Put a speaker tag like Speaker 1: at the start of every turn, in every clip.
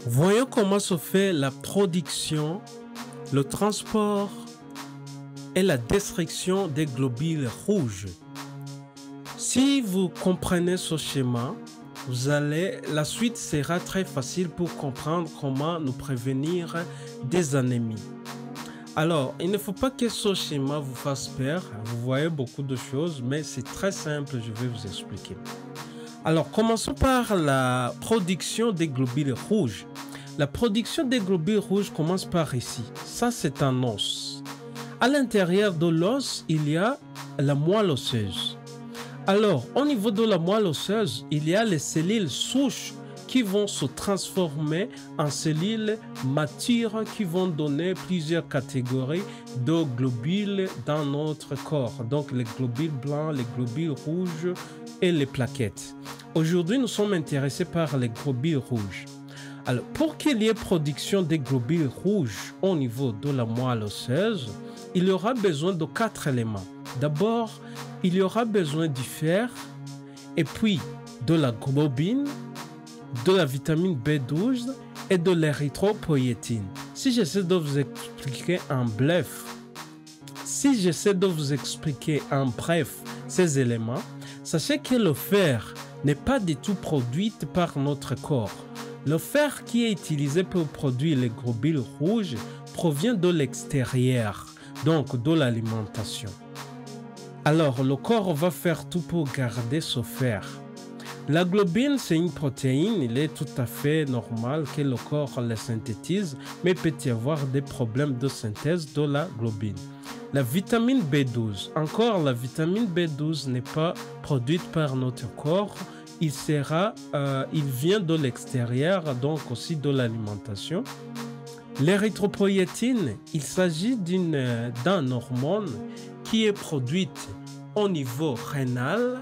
Speaker 1: Voyons comment se fait la production, le transport et la destruction des globules rouges. Si vous comprenez ce schéma, la suite sera très facile pour comprendre comment nous prévenir des anémies. Alors, il ne faut pas que ce schéma vous fasse peur. Vous voyez beaucoup de choses, mais c'est très simple, je vais vous expliquer. Alors, commençons par la production des globules rouges. La production des globules rouges commence par ici. Ça, c'est un os. À l'intérieur de l'os, il y a la moelle osseuse. Alors, au niveau de la moelle osseuse, il y a les cellules souches qui vont se transformer en cellules matures qui vont donner plusieurs catégories de globules dans notre corps. Donc, les globules blancs, les globules rouges et les plaquettes. Aujourd'hui, nous sommes intéressés par les globules rouges. Alors, pour qu'il y ait production des globules rouges au niveau de la moelle osseuse, il y aura besoin de 4 éléments. D'abord, il y aura besoin du fer, et puis de la globine, de la vitamine B12 et de l'érythropoïétine. Si j'essaie de vous expliquer en bref, ces éléments, sachez que le fer n'est pas du tout produit par notre corps. Le fer qui est utilisé pour produire les globules rouges provient de l'extérieur, donc de l'alimentation. Alors, le corps va faire tout pour garder ce fer. La globine, c'est une protéine, il est tout à fait normal que le corps la synthétise, mais il peut y avoir des problèmes de synthèse de la globine. La vitamine B12, encore la vitamine B12 n'est pas produite par notre corps, il vient de l'extérieur, donc aussi de l'alimentation. L'érythropoïétine, il s'agit d'une hormone qui est produite au niveau rénal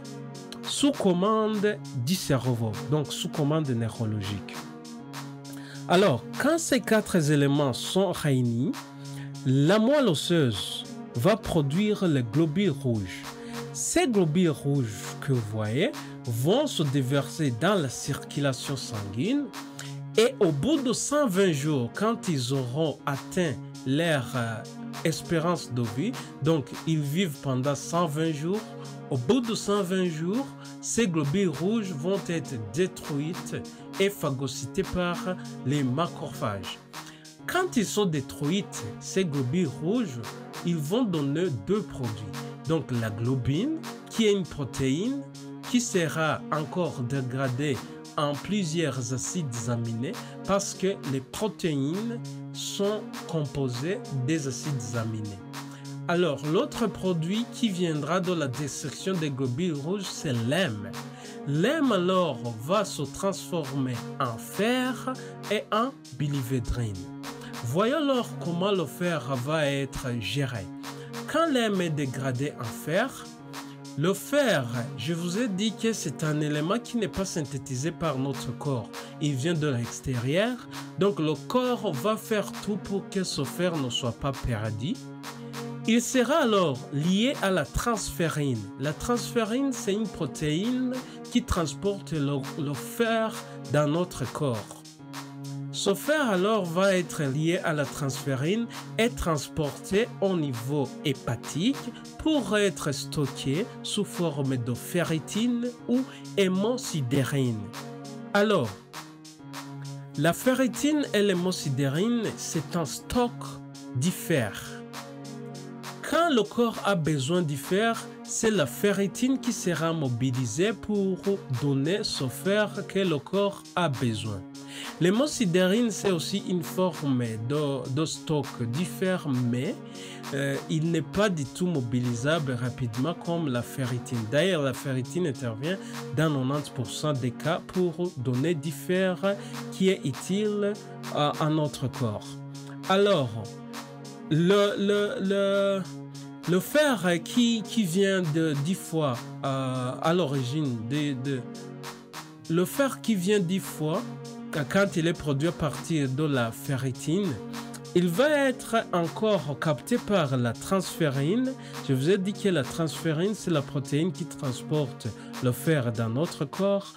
Speaker 1: sous commande du cerveau, donc sous commande neurologique. Alors, quand ces 4 éléments sont réunis, la moelle osseuse va produire les globules rouges. Ces globules rouges que vous voyez vont se déverser dans la circulation sanguine et au bout de 120 jours, quand ils auront atteint leur espérance de vie, donc ils vivent pendant 120 jours, au bout de 120 jours, ces globules rouges vont être détruits et phagocytés par les macrophages. Quand ils sont détruits, ces globules rouges, ils vont donner 2 produits. Donc la globine, qui est une protéine, qui sera encore dégradée en plusieurs acides aminés parce que les protéines sont composées des acides aminés. Alors, l'autre produit qui viendra de la destruction des globules rouges, c'est l'hème. L'hème, alors, va se transformer en fer et en biliverdine. Voyons alors comment le fer va être géré. Quand l'hème est dégradé en fer, le fer, je vous ai dit que c'est un élément qui n'est pas synthétisé par notre corps. Il vient de l'extérieur, donc le corps va faire tout pour que ce fer ne soit pas perdu. Il sera alors lié à la transférine. La transférine, c'est une protéine qui transporte le fer dans notre corps. Ce fer alors va être lié à la transférine et transporté au niveau hépatique pour être stocké sous forme de ferritine ou hémosidérine. Alors, la ferritine et l'hémosidérine, c'est un stock du fer. Quand le corps a besoin du fer, c'est la ferritine qui sera mobilisée pour donner ce fer que le corps a besoin. L'hémosidérine, c'est aussi une forme de stock du fer, mais il n'est pas du tout mobilisable rapidement comme la ferritine. D'ailleurs, la ferritine intervient dans 90% des cas pour donner du fer qui est utile à notre corps. Alors, le fer qui vient de 10 fois à l'origine le fer qui vient 10 fois quand il est produit à partir de la ferritine, il va être encore capté par la transférine. Je vous ai dit que la transférine, c'est la protéine qui transporte le fer dans notre corps.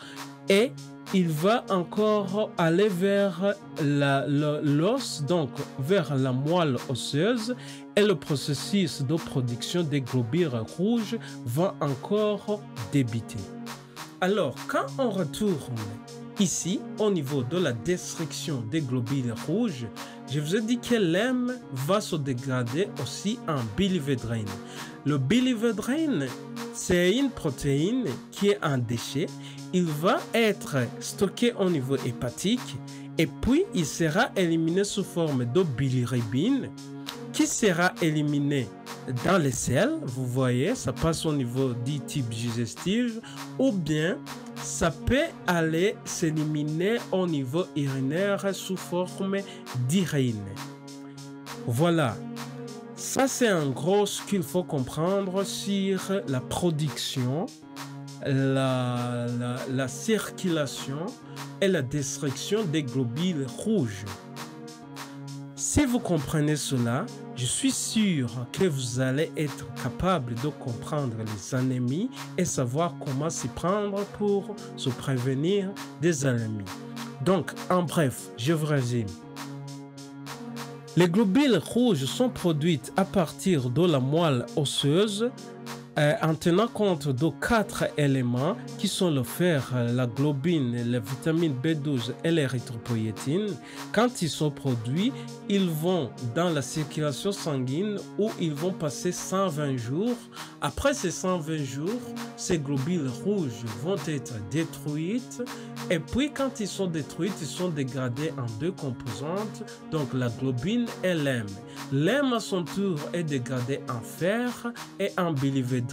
Speaker 1: et il va encore aller vers l'os, donc vers la moelle osseuse, et le processus de production des globules rouges va encore débuter. Alors, quand on retourne ici, au niveau de la destruction des globules rouges, je vous ai dit que l'hème va se dégrader aussi en biliverdine. Le biliverdine, c'est une protéine qui est un déchet. Il va être stocké au niveau hépatique et puis il sera éliminé sous forme de bilirubine qui sera éliminé dans les selles. Vous voyez, ça passe au niveau du tube digestif ou bien ça peut aller s'éliminer au niveau urinaire sous forme d'urine. Voilà. Ça, c'est en gros ce qu'il faut comprendre sur la production, la circulation et la destruction des globules rouges. Si vous comprenez cela, je suis sûr que vous allez être capable de comprendre les anémies et savoir comment s'y prendre pour se prévenir des anémies. Donc, en bref, je vous résume. Les globules rouges sont produits à partir de la moelle osseuse en tenant compte de 4 éléments qui sont le fer, la globine, la vitamine B12 et l'érythropoïétine. Quand ils sont produits, ils vont dans la circulation sanguine où ils vont passer 120 jours. Après ces 120 jours, ces globules rouges vont être détruits. Et puis quand ils sont détruits, ils sont dégradés en 2 composantes, donc la globine et l'hème. L'hème à son tour est dégradé en fer et en biliverdine.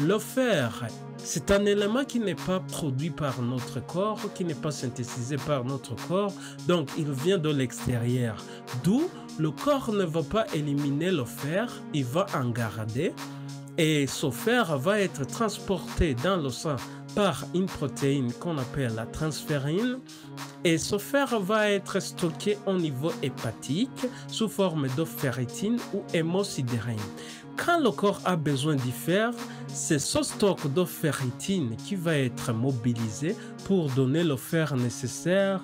Speaker 1: Le fer, c'est un élément qui n'est pas produit par notre corps, qui n'est pas synthétisé par notre corps, donc il vient de l'extérieur. D'où le corps ne va pas éliminer le fer, il va en garder et ce fer va être transporté dans le sang par une protéine qu'on appelle la transférine et ce fer va être stocké au niveau hépatique sous forme de ferritine ou hémosidérine. Quand le corps a besoin du fer, c'est ce stock de ferritine qui va être mobilisé pour donner le fer nécessaire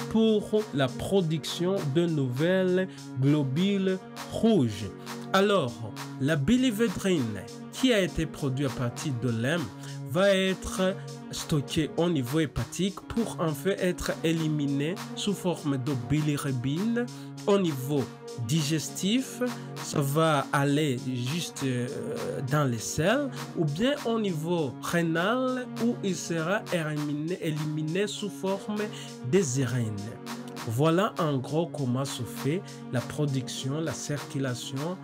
Speaker 1: pour la production de nouvelles globules rouges. Alors, la biliverdine qui a été produite à partir de l'hème va être stocké au niveau hépatique pour en fait être éliminé sous forme de bilirubine au niveau digestif. Ça va aller juste dans les selles ou bien au niveau rénal où il sera éliminé sous forme des urines. Voilà en gros comment se fait la production, la circulation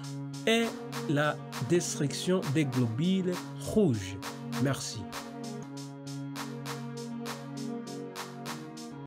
Speaker 1: et la destruction des globules rouges. Merci.